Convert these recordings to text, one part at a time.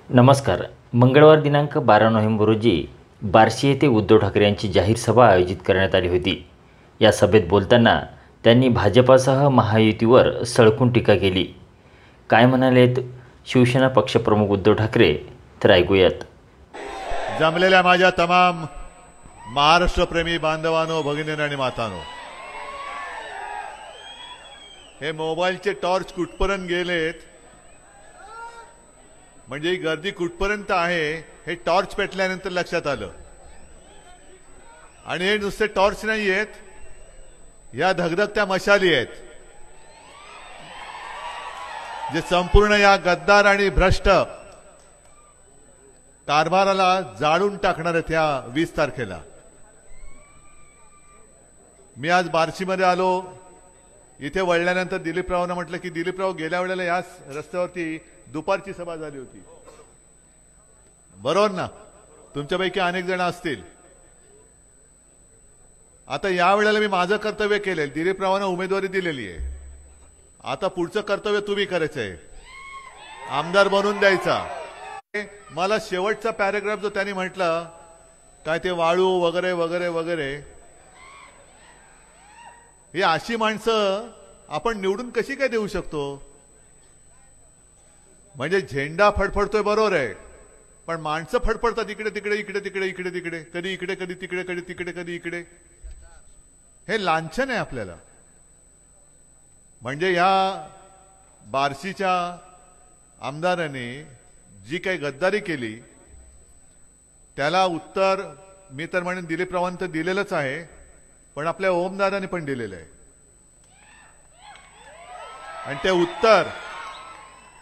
नमस्कार. मंगळवार दिनांक 12 नोव्हेंबर रोजी बार्शी येथे उद्धव ठाकरे यांची जाहीर सभा आयोजित करण्यात आली होती. या सभेत बोलताना त्यांनी भाजपासह महायुतीवर सळकून टीका केली. काय म्हणालेत शिवसेना पक्षप्रमुख उद्धव ठाकरे तर ऐकूयात. जमलेल्या माझ्या तमाम महाराष्ट्रप्रेमी बांधवांनो, भगिनींनो आणि मातांनो, हे मोबाईलचे टॉर्च कुठपर्यंत गेलेत, म्हणजे ही गर्दी कुठपर्यंत आहे हे टॉर्च पेटल्यानंतर लक्षात आलं. आणि हे नुसते टॉर्च नाही आहेत, या धगधगत्या मशाली आहेत, जे संपूर्ण या गद्दार आणि भ्रष्ट कारभाराला जाळून टाकणार आहेत. या 20 तारखेला मी आज बार्शीमध्ये आलो. इथे वळल्यानंतर दिलीपरावांना म्हटलं की दिलीपराव, गेल्या वेळेला याच रस्त्यावरती दुपारची सभा झाली होती, बरोबर ना? तुमच्यापैकी अनेक जण असतील. आता या वेळेला मी माझं कर्तव्य केले, दिलीपरावांना उमेदवारी दिलेली आहे. आता पुढचं कर्तव्य तुम्ही करायचंय, आमदार बनवून द्यायचा. मला शेवटचा पॅराग्राफ जो त्यांनी म्हटलं, काय ते वाळू वगैरे वगैरे वगैरे, ही अशी माणसं आपण निवडून कशी काय देऊ शकतो? म्हणजे झेंडा फडफडतोय बरोबर आहे, पण माणसं फडफडतात इकडे तिकडे इकडे तिकडे इकडे तिकडे, कधी इकडे कधी तिकडे, कधी तिकडे कधी इकडे. हे लांछन आहे आपल्याला. म्हणजे या बार्शीच्या आमदारांनी जी काही गद्दारी केली त्याला उत्तर मी तर म्हणेन दिलीपरावांनी तर दिलेलंच आहे, पण आपल्या ओमदादांनी पण दिलेलं आहे. आणि ते उत्तर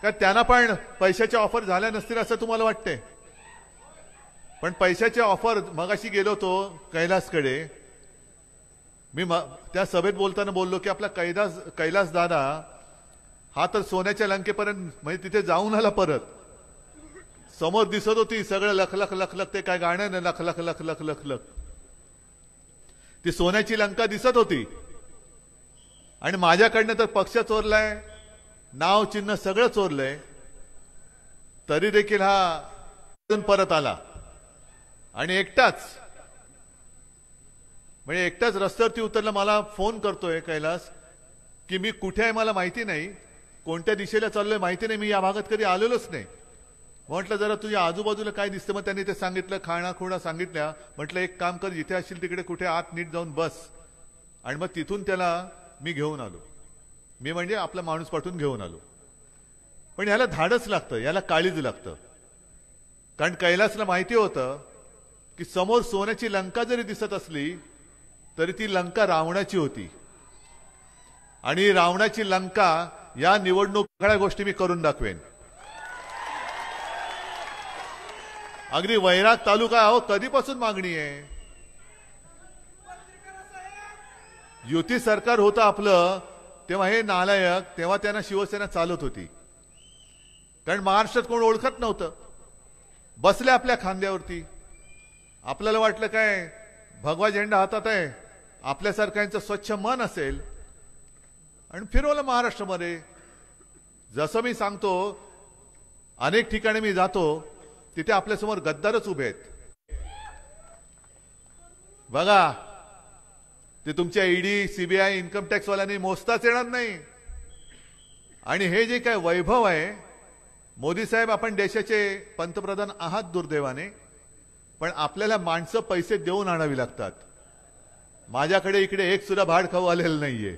का त्यांना पण पैशाच्या ऑफर झाल्या नसतील असं तुम्हाला वाटते? पण पैशाच्या ऑफर, मगाशी गेलो होतो कैलासकडे, मी त्या सभेत बोलताना बोललो की आपला कैलास दादा हा तर सोन्याच्या लंकेपर्यंत, म्हणजे तिथे जाऊन आला. परत समोर दिसत होती सगळं लख लख लख लख, ते काय गाणं नाही, लख लख लख लख लख लख, ती सोन्याची लंका दिसत होती. आणि माझ्याकडनं तर पक्ष चोरलाय, नाव चिन्ह सगळं चोरलंय, तरी देखील हा परत आला. आणि एकटाच, म्हणजे एकटाच रस्त्यावरती उतरला. मला फोन करतोय कैलास की मी कुठे आहे मला माहिती नाही, कोणत्या दिशेला चाललोय माहिती नाही, मी या भागात कधी आलेलोच नाही. म्हटलं जरा तुझ्या आजूबाजूला काय दिसतं? मग त्यांनी ते सांगितलं, खाणा खुणा सांगितल्या. म्हटलं एक काम कर, जिथे असशील तिकडे कुठे आत नीट जाऊन बस. आणि मग तिथून त्याला मी घेऊन आलो. मी म्हणजे आपला माणूस पाठवून घेऊन आलो. पण याला धाडस लागतं, याला काळीज लागतं. कारण कैलासला माहिती होतं की समोर सोन्याची लंका जरी दिसत असली तरी ती लंका रावणाची होती. आणि रावणाची लंका या निवडणूक सगळ्या गोष्टी मी करून दाखवेन. अगदी वैराग तालुका अहो कधीपासून मागणी आहे. युती सरकार होतं आपलं तेव्हा हे नालायक, तेव्हा त्यांना शिवसेना चालत होती. कारण महाराष्ट्रात कोण ओळखत नव्हतं. बसले आपल्या खांद्यावरती. आपल्याला वाटलं काय भगवा झेंडा हातात आहे, आपल्यासारख्यांचं स्वच्छ मन असेल, आणि फिरवलं महाराष्ट्रामध्ये. जसं मी सांगतो, अनेक ठिकाणी मी जातो तिथे आपल्यासमोर गद्दारच उभे आहेत. बघा, ते तुमच्या ईडी, सीबीआय, इन्कम टॅक्स वाल्यांनी मोजताच येणार नाही. आणि हे जे काय वैभव आहे, मोदी साहेब आपण देशाचे पंतप्रधान आहात दुर्दैवाने, पण आपल्याला माणसं पैसे देऊन आणावी लागतात. माझ्याकडे इकडे एक सुद्धा भाड खाऊ आलेलं नाहीये,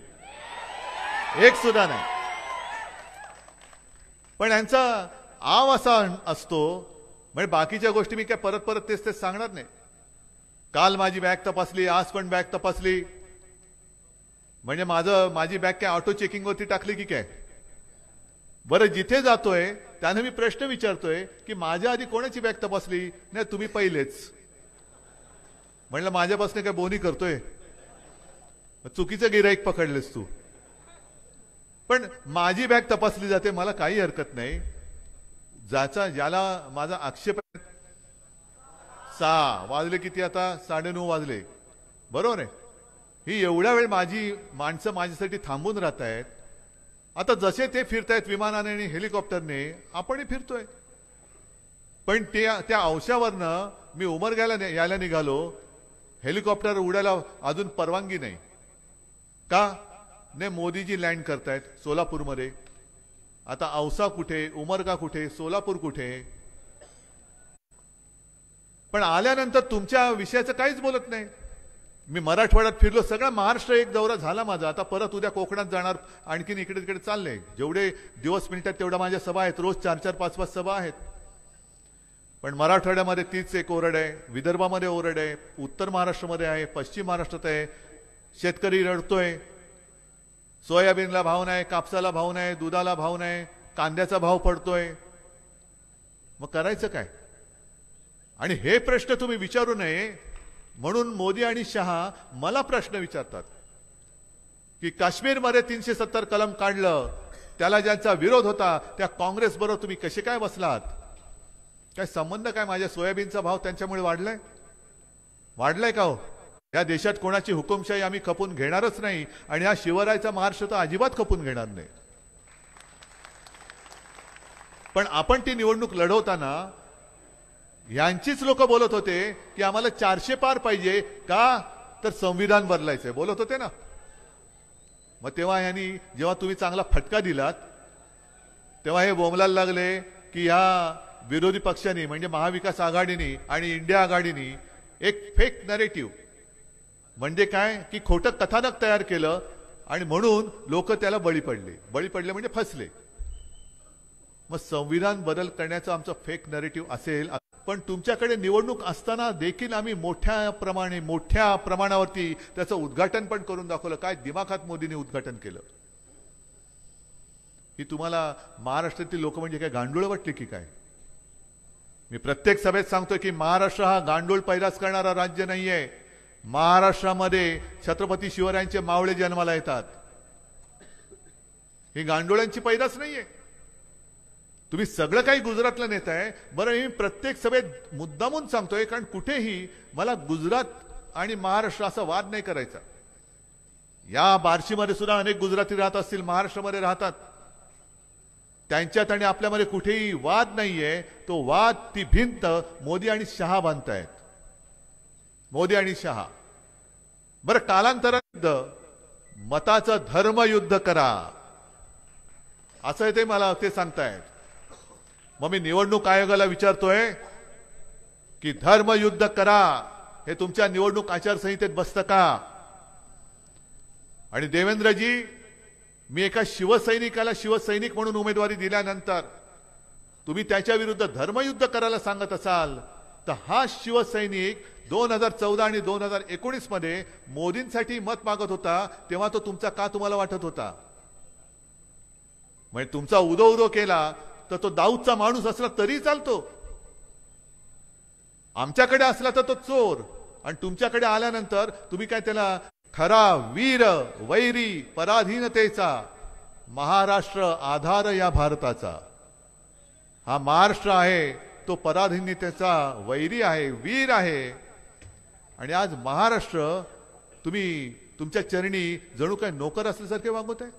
एक सुद्धा नाही. पण यांचा आव असा असतो, म्हणजे बाकीच्या गोष्टी मी काय परत परत तेच तेच सांगणार नाही. काल माझी बॅग तपासली, आज पण बॅग तपासली. म्हणजे माझी बॅग काय ऑटो चेकिंग वरती टाकली की काय? बरं, जिथे जातोय त्याने मी प्रश्न विचारतोय की माझ्या आधी कोणाची बॅग तपासली? नाही, तुम्ही पहिलेच. म्हणलं माझ्यापासून काय बोनी करतोय? चुकीचं गिराईक पकडलेस तू. पण माझी बॅग तपासली जाते, मला काही हरकत नाही. ज्याला माझा आक्षेप आहे. 6 वाजले, किती आता 9:30 वाजले, बरोबर आहे. ही एवढ्या वेळ माझी माणसं माझ्यासाठी थांबून राहत आहेत. आता जसे ते फिरतायत विमानाने आणि हेलिकॉप्टरने, आपणही फिरतोय. पण त्या अंशावरनं मी उमरग्याला यायला निघालो, हेलिकॉप्टर उडायला अजून परवानगी नाही का? ने मोदीजी लँड करतायत सोलापूरमध्ये. आता औसा कुठे, उमरगा कुठे, सोलापूर कुठे? पण आल्यानंतर तुमच्या विषयाचं काहीच बोलत नाही. मी मराठवाड्यात फिरलो, सगळा महाराष्ट्र एक दौरा झाला माझा. आता परत उद्या कोकणात जाणार, आणखीन इकडे तिकडे चाललंय. जेवढे दिवस मिनिटात तेवढ्या माझ्या सभा आहेत, रोज 4-4, 5-5 सभा आहेत. पण मराठवाड्यामध्ये तीच एक ओरड आहे, विदर्भामध्ये ओरड आहे, उत्तर महाराष्ट्रामध्ये आहे, पश्चिम महाराष्ट्रात आहे. शेतकरी रडतोय, सोयाबीनला भाव नाही, कापसाला भाव नाही, दुधाला भाव नाही, कांद्याचा भाव पडतोय. मग करायचं काय? आणि हे प्रश्न तुम्ही विचारू नये म्हणून मोदी आणि शहा मला प्रश्न विचारतात की काश्मीरमध्ये 370 कलम काढलं, त्याला ज्यांचा विरोध होता त्या काँग्रेस बरोबर तुम्ही कसे काय बसलात? काय संबंध काय? माझ्या सोयाबीनचा भाव त्यांच्यामुळे वाढलाय का हो? या देशात कोणाची हुकुमशाही आम्ही खपून घेणारच नाही आणि हा शिवरायाचा महाराष्ट्र तर अजिबात खपून घेणार नाही. पण आपण ती निवडणूक लढवताना यांचीच लोक बोलत होते की आम्हाला 400 पार पाहिजे का, तर संविधान बदलायचंय बोलत होते ना. मग तेव्हा जेव्हा तुम्ही चांगला फटका दिलात तेव्हा हे बोंबलायला लागले की या विरोधी पक्षांनी म्हणजे महाविकास आघाडीनी आणि इंडिया आघाडीनी एक फेक नरेटिव्ह म्हणजे काय की खोटं कथानक तयार केलं आणि म्हणून लोक त्याला बळी पडले म्हणजे फसले. मग संविधान बदल करण्याचा आमचा फेक नरेटिव्ह असेल, पण तुमच्याकडे निवडणूक असताना देखील आम्ही मोठ्या प्रमाणावरती त्याचं उद्घाटन पण करून दाखवलं. काय दिमाखात मोदींनी उद्घाटन केलं? ही तुम्हाला महाराष्ट्रातील लोक म्हणजे काय गांडूळ वाटले की काय? मी प्रत्येक सभेत सांगतोय की महाराष्ट्र हा गांडूळ पैदास करणारा राज्य नाहीये. महाराष्ट्रामध्ये छत्रपती शिवरायांचे मावळे जन्माला येतात. ही गांडुळांची पैदास नाहीये. तुम्ही सगळं काही गुजरातला नेताय. बरं, मी प्रत्येक सभेत मुद्दामून सांगतोय कारण कुठेही मला गुजरात आणि महाराष्ट्र असा वाद नाही करायचा. या बार्शीमध्ये सुद्धा अनेक गुजराती राहत असतील, महाराष्ट्रामध्ये राहतात. त्यांच्यात आणि आपल्यामध्ये कुठेही वाद नाहीये. तो वाद, ती भिंत मोदी आणि शहा बांधतायत. मोदी आणि शहा. बरं, कालांतरात मताचं धर्मयुद्ध करा असं ते मला ते सांगतायत. मग मी निवडणूक आयोगाला विचारतोय की धर्मयुद्ध करा हे तुमच्या निवडणूक आचारसंहितेत बसतं का? आणि देवेंद्रजी, मी एका शिवसैनिकाला शिवसैनिक म्हणून उमेदवारी दिल्यानंतर तुम्ही त्याच्या विरुद्ध धर्मयुद्ध करायला सांगत असाल तर हा शिवसैनिक 2014 आणि 2019 मध्ये मोदींसाठी मत मागत होता तेव्हा तो तुमचा का तुम्हाला वाटत होता? म्हणजे तुमचा उदो केला तर तो दाऊदचा माणूस असला तरी चालतो. आमच्याकडे असला तर तो चोर, आणि तुमच्याकडे आल्यानंतर तुम्ही काय त्याला खरा वीर वैरी पराधीनतेचा महाराष्ट्र आधार या भारताचा हा महाराष्ट्र आहे, तो पराधीनतेचा वैरी आहे, वीर आहे. आणि आज महाराष्ट्र तुम्ही तुमच्या चरणी जणू काय नोकर असल्यासारखे वागवत आहे.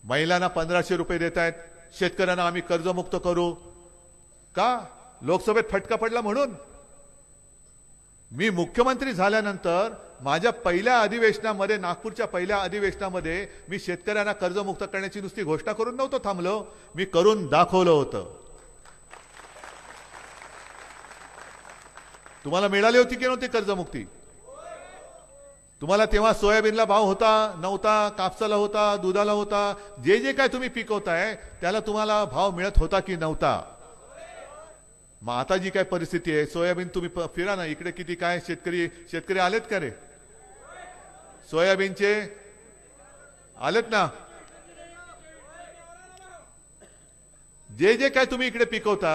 महिलांना 1500 रुपये देत आहेत, शेतकऱ्यांना आम्ही कर्जमुक्त करू का? लोकसभेत फटका पडला म्हणून. मी मुख्यमंत्री झाल्यानंतर माझ्या पहिल्या अधिवेशनामध्ये, नागपूरच्या पहिल्या अधिवेशनामध्ये मी शेतकऱ्यांना कर्जमुक्त करण्याची नुसती घोषणा करून नव्हतो थांबलो, मी करून दाखवलं होतं. तुम्हाला मिळाली होती की नव्हती कर्जमुक्ती? तुम्हाला तेव्हा सोयाबीनला भाव होता नव्हता, कापसाला होता, दुधाला होता, जे काय तुम्ही पिकवताय त्याला तुम्हाला भाव मिळत होता की नव्हता? मग आता जी काय परिस्थिती आहे, सोयाबीन तुम्ही फिरा ना इकडे, किती काय शेतकरी आलेत का रे? सोयाबीनचे आलेत ना? जे काय तुम्ही इकडे पिकवता,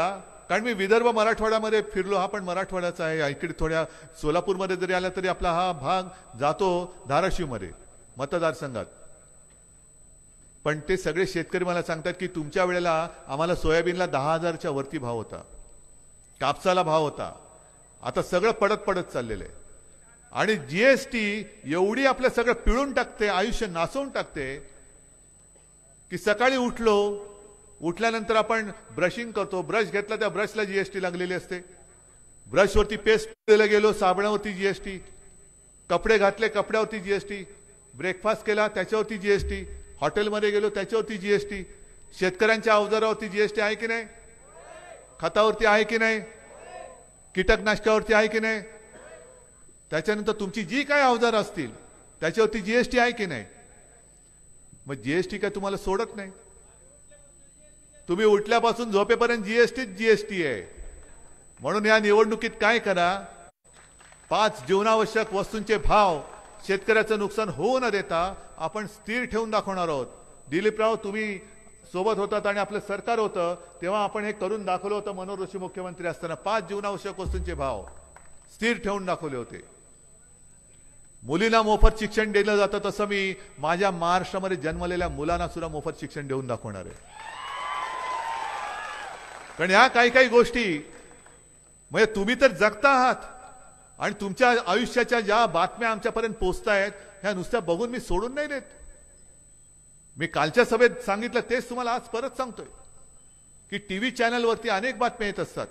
कारण मी विदर्भ मराठवाड्यामध्ये फिरलो, हा पण मराठवाड्याचा आहे. इकडे थोड्या सोलापूरमध्ये जरी आला तरी आपला हा भाग जातो धाराशिवमध्ये मतदारसंघात. पण ते सगळे शेतकरी मला सांगतात की तुमच्या वेळेला आम्हाला सोयाबीनला 10,000च्या वरती भाव होता, कापसाला भाव होता. आता सगळं पडत चाललेलं आहे. आणि जीएसटी एवढी आपलं सगळं पिळून टाकते, आयुष्य नासवून टाकते की सकाळी उठलो उठल्यानंतर आपण ब्रशिंग करतो, ब्रश घेतला त्या ब्रशला जीएसटी लागलेली असते, ब्रशवरती पेस्ट दिला गेलो साबणावरती जीएसटी, कपडे घातले कपड्यावरती जीएसटी, ब्रेकफास्ट केला त्याच्यावरती जीएसटी, हॉटेलमध्ये गेलो त्याच्यावरती जीएसटी, शेतकऱ्यांच्या अवजारावरती जीएसटी आहे की नाही, खतावरती आहे की नाही, कीटकनाशकावरती आहे की नाही, त्याच्यानंतर तुमची जी काय अवजार असतील त्याच्यावरती जीएसटी आहे की नाही. मग जीएसटी काय तुम्हाला सोडत नाही. तुम्ही उठल्यापासून झोपेपर्यंत जीएसटी आहे. म्हणून या निवडणुकीत काय करा, 5 जीवनावश्यक वस्तूंचे भाव शेतकऱ्याचं नुकसान होऊ न देता आपण स्थिर ठेवून दाखवणार आहोत. दिलीपराव तुम्ही सोबत होतात आणि आपलं सरकार होतं तेव्हा आपण हे करून दाखवलं होतं. मनोहर जोशी मुख्यमंत्री असताना 5 जीवनावश्यक वस्तूंचे भाव स्थिर ठेवून दाखवले होते. मुलींना मोफत शिक्षण दिलं जातं तसं मी माझ्या महाराष्ट्रामध्ये जन्मलेल्या मुलांना सुद्धा मोफत शिक्षण देऊन दाखवणार आहे. कारण या काही गोष्टी म्हणजे तुम्ही तर जगता आहात आणि तुमच्या आयुष्याच्या ज्या बातम्या आमच्यापर्यंत पोहोचतायत ह्या नुसत्या बघून मी सोडून नाही देत. मी कालच्या सभेत सांगितलं तेच तुम्हाला आज परत सांगतोय की टीव्ही चॅनलवरती अनेक बातम्या येत असतात.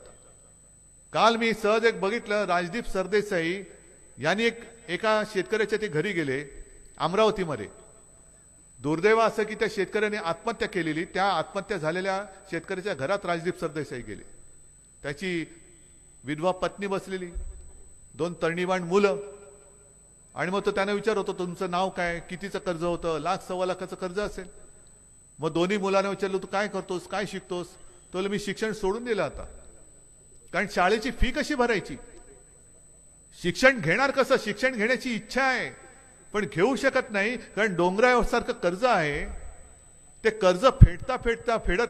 काल मी सहज एक बघितलं, राजदीप सरदेसाई यांनी एका शेतकऱ्याच्या ते घरी गेले अमरावतीमध्ये. दुर्दैव असं की त्या शेतकऱ्याने आत्महत्या केलेली, त्या आत्महत्या झालेल्या शेतकऱ्याच्या घरात राजदीप सरदेसाई गेले. त्याची विधवा पत्नी बसलेली, 2 तरणीबाण मुलं, आणि मग तो त्याने विचार होतो तुमचं नाव काय, कितीचं कर्ज होतं, 1,00,000-1,15,00,000चं कर्ज असेल. मग दोन्ही मुलांना विचारलं तू काय करतोस, काय शिकतोस. तो मी शिक्षण सोडून दिलं आता, कारण शाळेची फी कशी भरायची, शिक्षण घेणार कसं, शिक्षण घेण्याची इच्छा आहे पण घेऊ शकत नाही कारण डोंगरासारखं कर्ज आहे. ते कर्ज फेडत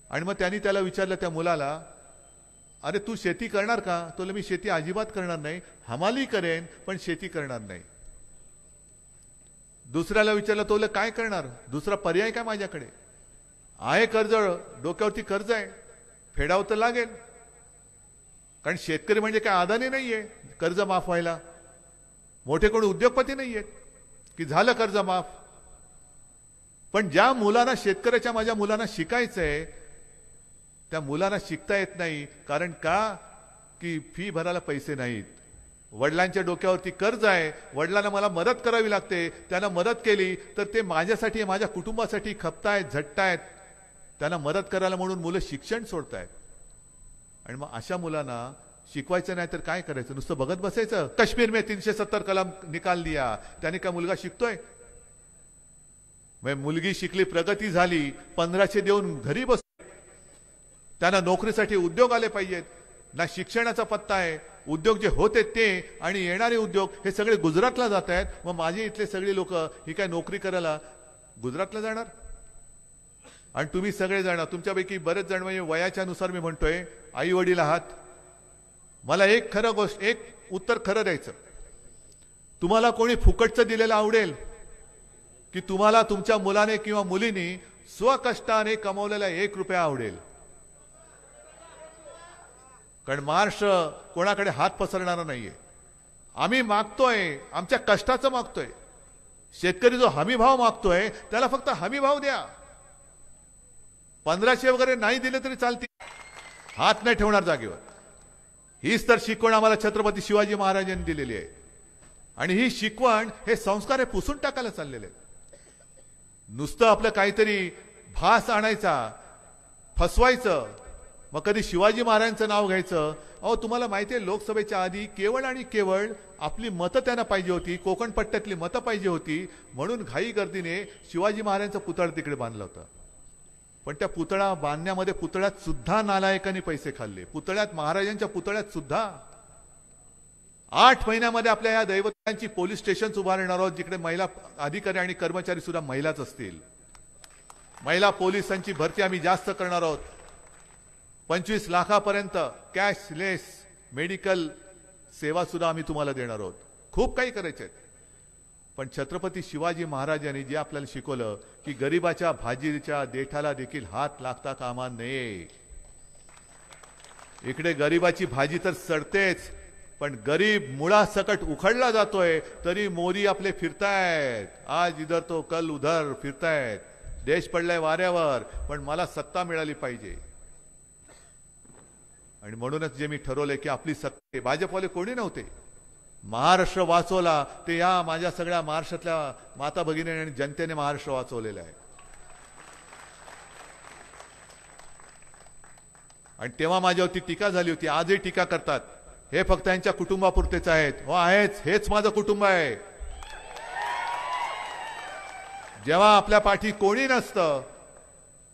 आणि मग त्यांनी त्याला विचारलं त्या मुलाला, अरे तू शेती करणार का. तो मी शेती अजिबात करणार नाही, हमाली करेन पण शेती करणार नाही. दुसऱ्याला विचारलं, तो काय करणार, दुसरा पर्याय काय माझ्याकडे आहे, कर्ज डोक्यावरती कर्ज आहे, फेडावं तर लागेल. कारण शेतकरी म्हणजे काय अदानी नाहीये कर्ज माफ व्हायला, मोठे कोणी उद्योगपती नाहीयेत की झालं कर्ज माफ. पण ज्या मुलांना, शेतकऱ्याच्या माझ्या मुलांना शिकायचंय त्या मुलांना शिकता येत नाही. कारण का, की फी भरायला पैसे नाहीत, वडिलांच्या डोक्यावरती कर्ज आहे, वडिलांना मला मदत करावी लागते, त्यांना मदत केली तर ते माझ्यासाठी माझ्या कुटुंबासाठी खपतायत, झटतायत, त्यांना मदत करायला म्हणून मुलं शिक्षण सोडतायत. आणि मग अशा मुलांना शिकवायचं नाही तर काय करायचं, नुसतं बघत बसायचं. काश्मीर में 370 कलम निकाल दिया, त्याने काय मुलगा शिकतोय. मुलगी शिकली, प्रगती झाली, 1500 देऊन घरी बस. त्यांना नोकरीसाठी उद्योग आले पाहिजेत. ना शिक्षणाचा पत्ता आहे. उद्योग जे होते ते आणि येणारे उद्योग हे सगळे गुजरातला जात आहेत. मग माझे इथले सगळे लोक ही काय नोकरी करायला गुजरातला जाणार. आणि तुम्ही सगळे जाणार, तुमच्यापैकी बरेच जण म्हणजे वयाच्या नुसार मी म्हणतोय आई वडील आहात. मला एक उत्तर खरं द्यायचं. तुम्हाला कोणी फुकटचं दिलेलं आवडेल की तुम्हाला तुमच्या मुलाने किंवा मुलीने स्वकष्टाने कमवलेला 1 रुपया आवडेल. कारण महाराष्ट्र कोणाकडे हात पसरणारा नाहीये. आम्ही मागतोय, आमच्या कष्टाचं मागतोय. शेतकरी जो हमी भाव मागतोय त्याला फक्त हमी भाव द्या. 1500 वगैरे नाही दिले तरी चालते, हात नाही ठेवणार जागेवर. हीच तर शिकवण आम्हाला छत्रपती शिवाजी महाराजांनी दिलेली आहे. आणि ही शिकवण, हे संस्कार हे पुसून टाकायला चाललेले आहेत. नुसतं आपलं काहीतरी भास आणायचा, फसवायचं, मग कधी शिवाजी महाराजांचं नाव घ्यायचं. अहो तुम्हाला माहिती आहे लोकसभेच्या आधी केवळ आणि केवळ आपली मतं त्यांना पाहिजे होती, कोकण पट्ट्यातली मतं पाहिजे होती, म्हणून घाई गर्दीने शिवाजी महाराजांचा पुतळा तिकडे बांधला होता. पण त्या पुतळा बांधण्यामध्ये पुतळ्यात सुद्धा नालायकांनी पैसे खाल्ले. पुतळ्यात, महाराजांच्या पुतळ्यात सुद्धा 8 महिन्यामध्ये आपल्या या दैवतांची पोलीस स्टेशन्स उभारणार आहोत जिकडे महिला अधिकारी आणि कर्मचारी सुद्धा महिलाच असतील. महिला पोलिसांची भरती आम्ही जास्त करणार आहोत. 25 लाखापर्यंत कॅशलेस मेडिकल सेवा सुद्धा आम्ही तुम्हाला देणार आहोत. खूप काही करायचे आहे. पण छत्रपती शिवाजी महाराजांनी जे आपल्याला शिकवलं की गरीबाच्या भाजीच्या देठाला देखील हात लागता कामा नये. इकडे गरीबाची भाजी तर सडतेच, पण गरीब मुळासकट उखडला जातोय तरी मोदी आपले फिरतायत. आज इधर तो कल उधर फिरतायत. देश पडलाय वाऱ्यावर, पण मला सत्ता मिळाली पाहिजे. आणि म्हणूनच जे मी ठरवलंय की आपली सत्ता, भाजपवाले कोणी नव्हते, महाराष्ट्र वाचवला ते या माझ्या सगळ्या महाराष्ट्रातल्या माता भगिनी आणि जनतेने महाराष्ट्र वाचवलेला आहे. आणि तेव्हा माझ्यावरती टीका झाली होती, आजही टीका करतात, हे फक्त यांच्या कुटुंबापुरतेच आहेत. हो आहेच, हेच माझं कुटुंब आहे. जेव्हा आपल्या पाठी कोणी नसतं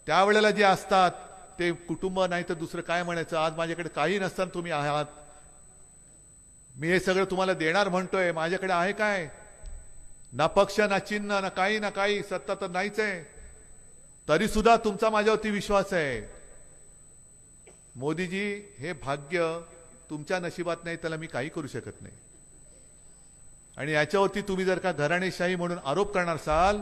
त्यावेळेला जे असतात ते कुटुंब, नाही तर दुसरं काय म्हणायचं. आज माझ्याकडे काही नसताना तुम्ही आहात, मी हे सगळं तुम्हाला देणार म्हणतोय, माझ्याकडे आहे काय? ना पक्ष, ना चिन्ह, ना काही, सत्ता तर नाहीच आहे, तरी सुद्धा तुमचा माझ्यावरती विश्वास आहे. मोदीजी, हे भाग्य तुमच्या नशिबात नाही, त्याला मी काही करू शकत नाही. आणि याच्यावरती तुम्ही जर का घराणेशाही म्हणून आरोप करणार असाल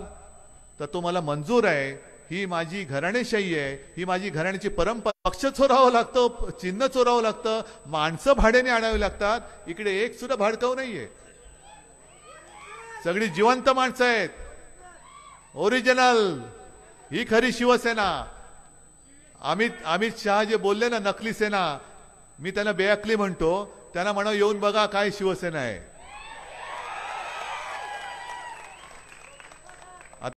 तर तो मला मंजूर आहे. ही माझी घराणेशाही आहे, ही माझी घराण्याची परंपरा. पक्ष चोरावं लागतं, चिन्ह चोरावं लागतं, माणसं भाड्याने आणावी लागतात. इकडे एक सुद्धा भाडकाऊ नाहीये, सगळी जिवंत माणसं आहेत, ओरिजिनल. ही खरी शिवसेना. अमित शहा जे बोलले ना नकली सेना, मी त्यांना बेअकली म्हणतो, त्यांना म्हणा येऊन बघा काय शिवसेना आहे.